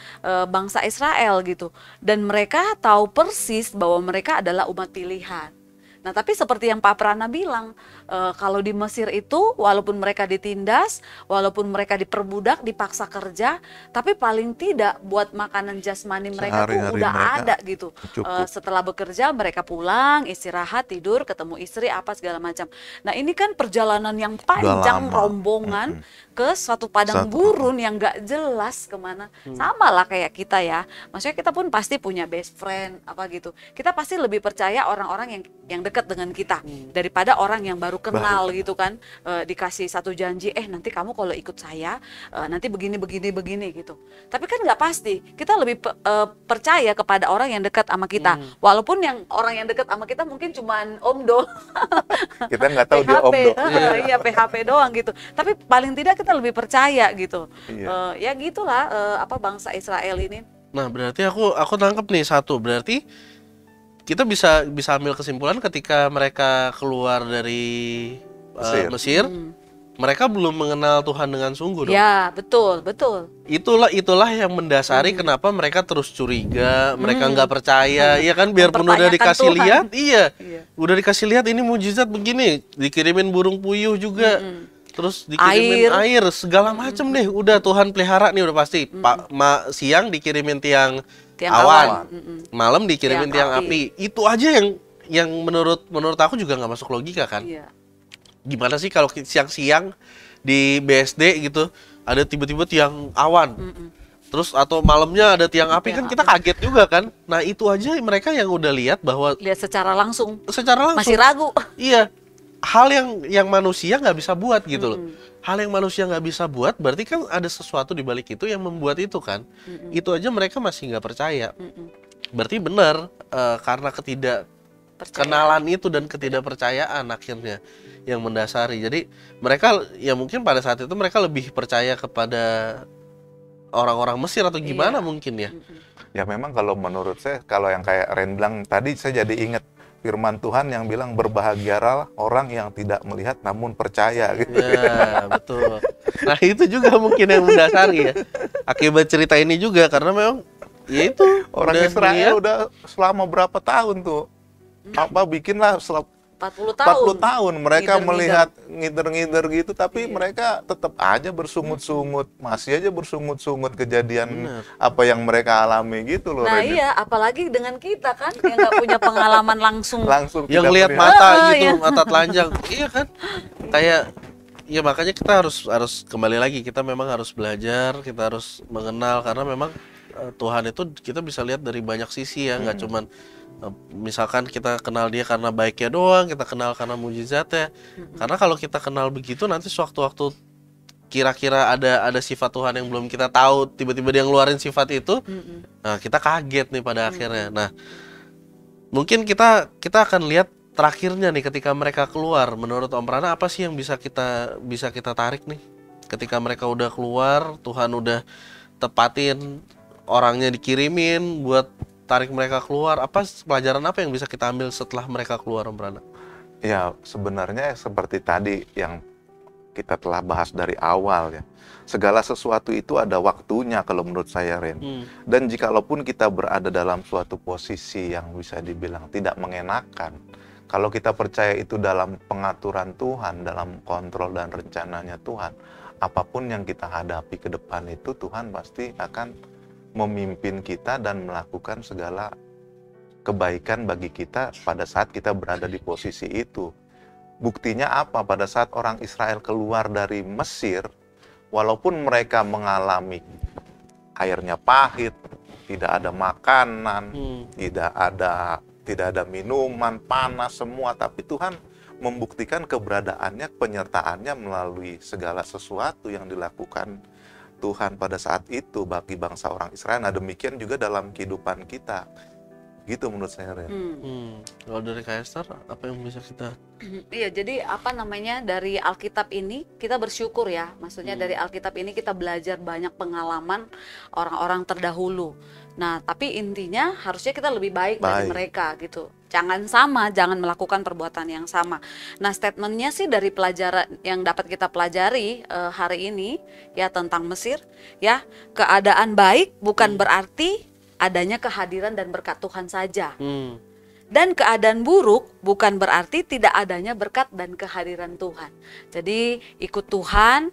bangsa Israel gitu. Dan mereka tahu persis bahwa mereka adalah umat pilihan. Nah tapi seperti yang Pak Prana bilang, kalau di Mesir itu walaupun mereka ditindas, walaupun mereka diperbudak, dipaksa kerja, tapi paling tidak buat makanan jasmani mereka tuh udah ada gitu. Setelah bekerja mereka pulang, istirahat, tidur, ketemu istri, apa segala macam. Nah ini kan perjalanan yang panjang, rombongan ke suatu padang gurun yang gak jelas kemana. Sama lah kayak kita ya, maksudnya kita pun pasti punya best friend apa gitu. Kita pasti lebih percaya orang-orang yang dekat dengan kita daripada orang yang baru kenal gitu kan. Dikasih satu janji, nanti kamu kalau ikut saya nanti begini gitu. Tapi kan nggak pasti. Kita lebih percaya kepada orang yang dekat sama kita, walaupun yang orang yang dekat sama kita mungkin cuman omdo. Kita nggak tahu dia omdo. Iya, PHP doang gitu. Tapi paling tidak kita lebih percaya gitu. Ya gitulah bangsa Israel ini. Nah berarti aku tangkap nih satu, berarti kita bisa ambil kesimpulan ketika mereka keluar dari Mesir, mereka belum mengenal Tuhan dengan sungguh dong. Ya, betul. Itulah yang mendasari kenapa mereka terus curiga, mereka nggak percaya, ya kan, biarpun udah dikasih lihat, udah dikasih lihat ini mujizat begini, dikirimin burung puyuh juga, terus dikirimin air segala macem nih, udah Tuhan pelihara nih udah pasti. Siang dikirimin tiang awan, malam dikirimin tiang api. Itu aja yang menurut aku juga nggak masuk logika kan. Gimana sih kalau siang-siang di BSD gitu ada tiba-tiba tiang awan, Terus atau malamnya ada tiang api, kan Tiang kita kaget juga kan. Nah itu aja mereka yang udah lihat bahwa Lihat secara langsung secara langsung masih ragu. iya, hal yang manusia nggak bisa buat gitu loh. Hal yang manusia nggak bisa buat berarti kan ada sesuatu di balik itu yang membuat itu kan. Itu aja mereka masih nggak percaya. Berarti benar, karena kenalan itu dan ketidakpercayaan akhirnya yang mendasari. Jadi mereka ya mungkin pada saat itu mereka lebih percaya kepada orang-orang Mesir atau gimana mungkin ya. Ya memang kalau menurut saya, kalau yang kayak Ren bilang tadi, saya jadi ingat firman Tuhan yang bilang berbahagialah orang yang tidak melihat namun percaya gitu. Ya, betul. Nah, itu juga mungkin yang mendasari ya. Akibat cerita ini juga karena memang ya itu Orang udah Israel lihat. udah selama berapa tahun tuh bikinlah 40 tahun. 40 tahun mereka Ngider-ngider. melihat ngider-ngider gitu, tapi mereka tetap aja bersungut-sungut, masih aja bersungut-sungut kejadian Bener. apa yang mereka alami gitu loh. Nah Ren. iya, apalagi dengan kita kan yang nggak punya pengalaman langsung. Langsung Yang tidak lihat melihat. mata Ah, gitu, iya. mata telanjang. Iya kan? Kayak ya makanya kita harus kembali lagi, kita memang harus belajar, kita harus mengenal karena memang Tuhan itu kita bisa lihat dari banyak sisi ya, nggak cuman misalkan kita kenal dia karena baiknya doang, kita kenal karena mujizatnya. Karena kalau kita kenal begitu nanti sewaktu-waktu kira-kira ada sifat Tuhan yang belum kita tahu, tiba-tiba dia ngeluarin sifat itu, nah kita kaget nih pada akhirnya. Nah, mungkin kita akan lihat terakhirnya nih ketika mereka keluar. Menurut Om Prana apa sih yang bisa kita tarik nih? Ketika mereka udah keluar, Tuhan udah tepatin, orangnya dikirimin buat tarik mereka keluar. Pelajaran apa yang bisa kita ambil setelah mereka keluar, Om Prana? Ya sebenarnya seperti tadi yang kita telah bahas dari awal ya. Segala sesuatu itu ada waktunya kalau menurut saya, Ren. Dan jikalaupun kita berada dalam suatu posisi yang bisa dibilang tidak mengenakan, kalau kita percaya itu dalam pengaturan Tuhan, dalam kontrol dan rencananya Tuhan, apapun yang kita hadapi ke depan itu Tuhan pasti akan memimpin kita dan melakukan segala kebaikan bagi kita pada saat kita berada di posisi itu. Buktinya apa? Pada saat orang Israel keluar dari Mesir, walaupun mereka mengalami airnya pahit, tidak ada makanan, tidak ada minuman, panas semua, tapi Tuhan membuktikan keberadaannya, penyertaannya melalui segala sesuatu yang dilakukan Tuhan pada saat itu bagi bangsa orang Israel. Nah demikian juga dalam kehidupan kita. Gitu menurut saya, Ren. Kalau dari Kak Esther, apa yang bisa kita... Iya, jadi apa namanya, dari Alkitab ini kita bersyukur ya. Maksudnya dari Alkitab ini kita belajar banyak pengalaman orang-orang terdahulu. Nah, tapi intinya harusnya kita lebih baik dari mereka gitu. Jangan melakukan perbuatan yang sama. Nah, statementnya sih dari pelajaran yang dapat kita pelajari hari ini ya tentang Mesir ya, keadaan baik bukan berarti adanya kehadiran dan berkat Tuhan saja. Dan keadaan buruk bukan berarti tidak adanya berkat dan kehadiran Tuhan. Jadi ikut Tuhan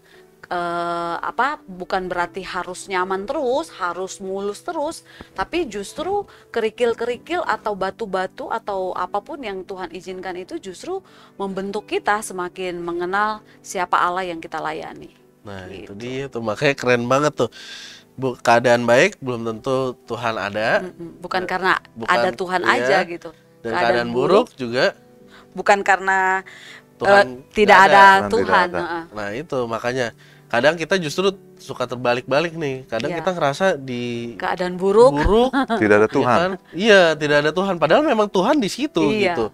bukan berarti harus nyaman terus, harus mulus terus, tapi justru kerikil-kerikil atau batu-batu atau apapun yang Tuhan izinkan itu justru membentuk kita semakin mengenal siapa Allah yang kita layani. Nah itu Gitu. dia tuh, makanya keren banget tuh. Keadaan baik belum tentu Tuhan ada. Bukan karena ada Tuhan iya. aja gitu. Dan keadaan buruk juga bukan karena Tuhan tidak nggak ada Tuhan Tuhan. tidak ada. Nah itu makanya kadang kita justru suka terbalik-balik nih. Kadang Iya. kita ngerasa di Keadaan buruk. Tidak ada ya Tuhan. kan? Iya, tidak ada Tuhan. Padahal memang Tuhan di situ Iya. gitu.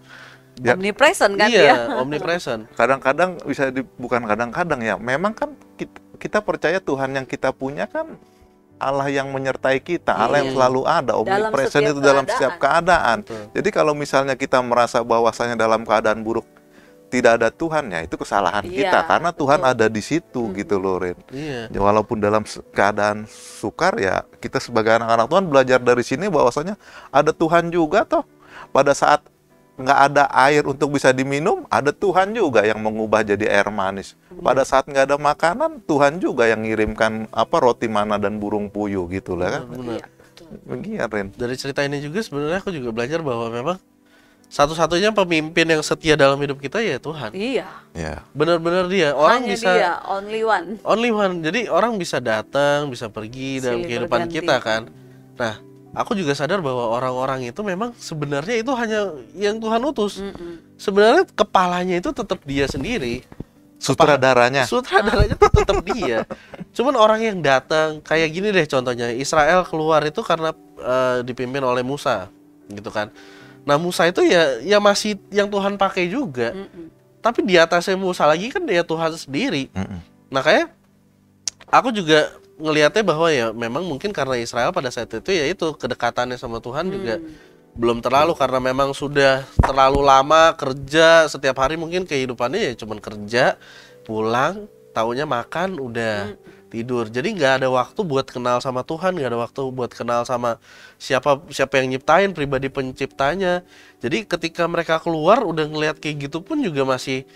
Ya. Omnipresent kan Iya, dia. omnipresent. Kadang-kadang bukan kadang-kadang ya, memang kan kita percaya Tuhan yang kita punya kan Allah yang menyertai kita, Allah yang selalu ada, omnipresent setiap itu dalam keadaan. setiap keadaan. Betul. Jadi kalau misalnya kita merasa bahwasanya dalam keadaan buruk tidak ada Tuhan, ya itu kesalahan Iya, kita, karena Tuhan betul. ada di situ gitu loh, Ren. Iya. Ya, walaupun dalam keadaan sukar ya, kita sebagai anak-anak Tuhan belajar dari sini bahwasanya ada Tuhan juga toh. Pada saat nggak ada air untuk bisa diminum, ada Tuhan juga yang mengubah jadi air manis. Pada saat nggak ada makanan, Tuhan juga yang ngirimkan roti mana dan burung puyuh gitu lah kan. Benar. Iya, betul. Begitu, Ren. Dari cerita ini juga sebenarnya aku juga belajar bahwa memang satu-satunya pemimpin yang setia dalam hidup kita ya Tuhan. Iya. Ya. Benar-benar dia. Orang Hanya bisa dia, only one. only one. Jadi orang bisa datang, bisa pergi dalam Silih kehidupan berganti. kita kan. Nah, aku juga sadar bahwa orang-orang itu memang sebenarnya itu hanya yang Tuhan utus. Sebenarnya kepalanya itu tetap dia sendiri. Sutradaranya. Sutradaranya tuh tetap dia. Cuman orang yang datang kayak gini deh contohnya. Israel keluar itu karena dipimpin oleh Musa, gitu kan. Nah, Musa itu ya masih yang Tuhan pakai juga. Tapi di atasnya Musa lagi kan ya Tuhan sendiri. Nah, kayak aku juga ngelihatnya bahwa ya memang mungkin karena Israel pada saat itu ya itu kedekatannya sama Tuhan juga belum terlalu, karena memang sudah terlalu lama kerja setiap hari, mungkin kehidupannya ya cuman kerja, pulang, taunya makan, udah tidur. Jadi nggak ada waktu buat kenal sama Tuhan, nggak ada waktu buat kenal sama siapa yang nyiptain, pribadi penciptanya. Jadi ketika mereka keluar udah ngelihat kayak gitu pun juga masih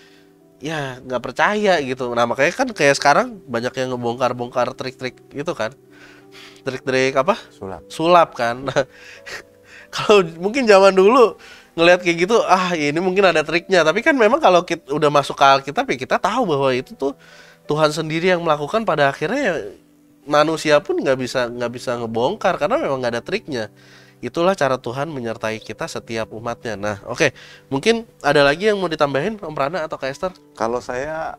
ya nggak percaya gitu. Nah, makanya kan kayak sekarang banyak yang ngebongkar-bongkar trik-trik gitu kan, trik-trik apa? Sulap kan. Nah, kalau mungkin zaman dulu ngelihat kayak gitu, ini mungkin ada triknya. Tapi kan memang kalau kita udah masuk ke Alkitab ya kita tahu bahwa itu tuh Tuhan sendiri yang melakukan. Pada akhirnya ya manusia pun nggak bisa ngebongkar karena memang nggak ada triknya. Itulah cara Tuhan menyertai kita setiap umatnya. Nah, oke. Mungkin ada lagi yang mau ditambahin Om Prana atau Kak Esther? Kalau saya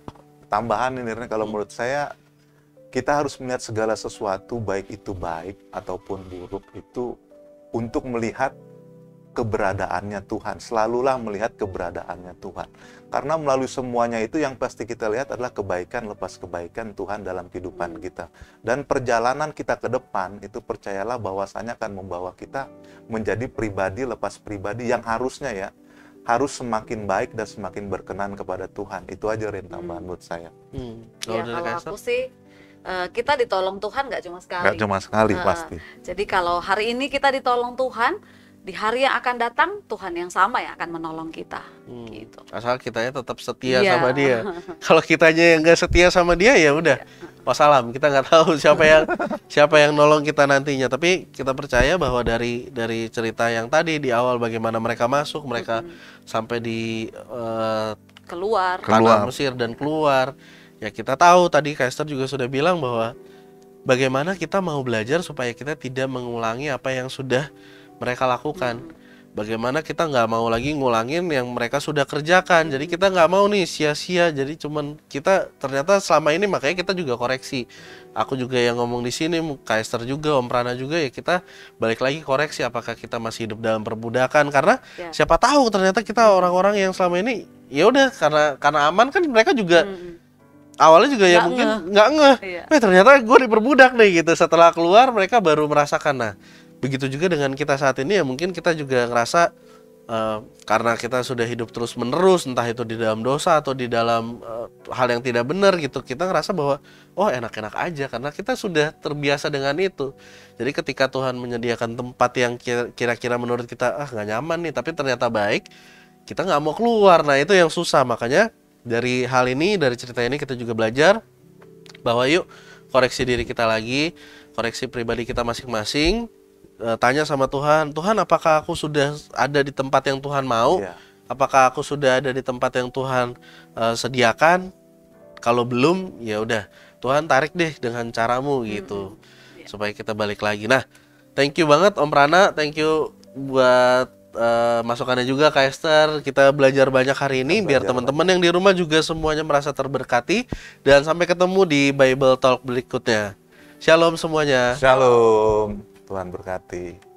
tambahan ini, kalau menurut saya kita harus melihat segala sesuatu, baik itu baik ataupun buruk, itu untuk melihat keberadaannya Tuhan. Selalulah melihat keberadaannya Tuhan. Karena melalui semuanya itu yang pasti kita lihat adalah kebaikan lepas kebaikan Tuhan dalam kehidupan kita. Dan perjalanan kita ke depan itu percayalah bahwasanya akan membawa kita menjadi pribadi lepas pribadi yang harusnya harus semakin baik dan semakin berkenan kepada Tuhan. Itu aja tambahan menurut saya. Ya, kalau aku sih kita ditolong Tuhan nggak cuma sekali. Nggak cuma sekali pasti. Jadi kalau hari ini kita ditolong Tuhan, di hari yang akan datang Tuhan yang sama yang akan menolong kita. Gitu. Asal kitanya tetap setia sama Dia. Kalau kitanya yang nggak setia sama Dia ya udah, wassalam. Kita nggak tahu siapa yang nolong kita nantinya. Tapi kita percaya bahwa dari cerita yang tadi di awal bagaimana mereka masuk, mereka sampai di keluar tanah Mesir dan keluar. Ya kita tahu tadi Kak Esther juga sudah bilang bahwa bagaimana kita mau belajar supaya kita tidak mengulangi apa yang sudah mereka lakukan. Bagaimana kita nggak mau lagi ngulangin yang mereka sudah kerjakan. Jadi kita nggak mau nih sia-sia. Jadi cuman kita ternyata selama ini, makanya kita juga koreksi. Aku juga yang ngomong di sini, Kak Esther juga, Om Prana juga, ya kita balik lagi koreksi apakah kita masih hidup dalam perbudakan. Karena siapa tahu ternyata kita orang-orang yang selama ini ya udah karena aman kan, mereka juga awalnya juga ya mungkin nggak ngeh. Ternyata gue diperbudak nih gitu. Setelah keluar mereka baru merasakan. Nah, begitu juga dengan kita saat ini ya, mungkin kita juga ngerasa karena kita sudah hidup terus menerus, entah itu di dalam dosa atau di dalam hal yang tidak benar gitu, kita ngerasa bahwa enak-enak aja karena kita sudah terbiasa dengan itu. Jadi ketika Tuhan menyediakan tempat yang kira-kira menurut kita nggak nyaman nih, tapi ternyata baik, kita nggak mau keluar. Nah, itu yang susah. Makanya dari hal ini, dari cerita ini kita juga belajar bahwa yuk koreksi diri kita lagi, koreksi pribadi kita masing-masing. Tanya sama Tuhan, Tuhan apakah aku sudah ada di tempat yang Tuhan mau? Apakah aku sudah ada di tempat yang Tuhan sediakan? Kalau belum, ya udah Tuhan tarik deh dengan caramu gitu, supaya kita balik lagi. Nah, thank you banget Om Prana, thank you buat masukannya juga Kak Esther. Kita belajar banyak hari ini, biar teman-teman yang di rumah juga semuanya merasa terberkati. Dan sampai ketemu di Bible Talk berikutnya. Shalom semuanya. Shalom. Tuhan berkati.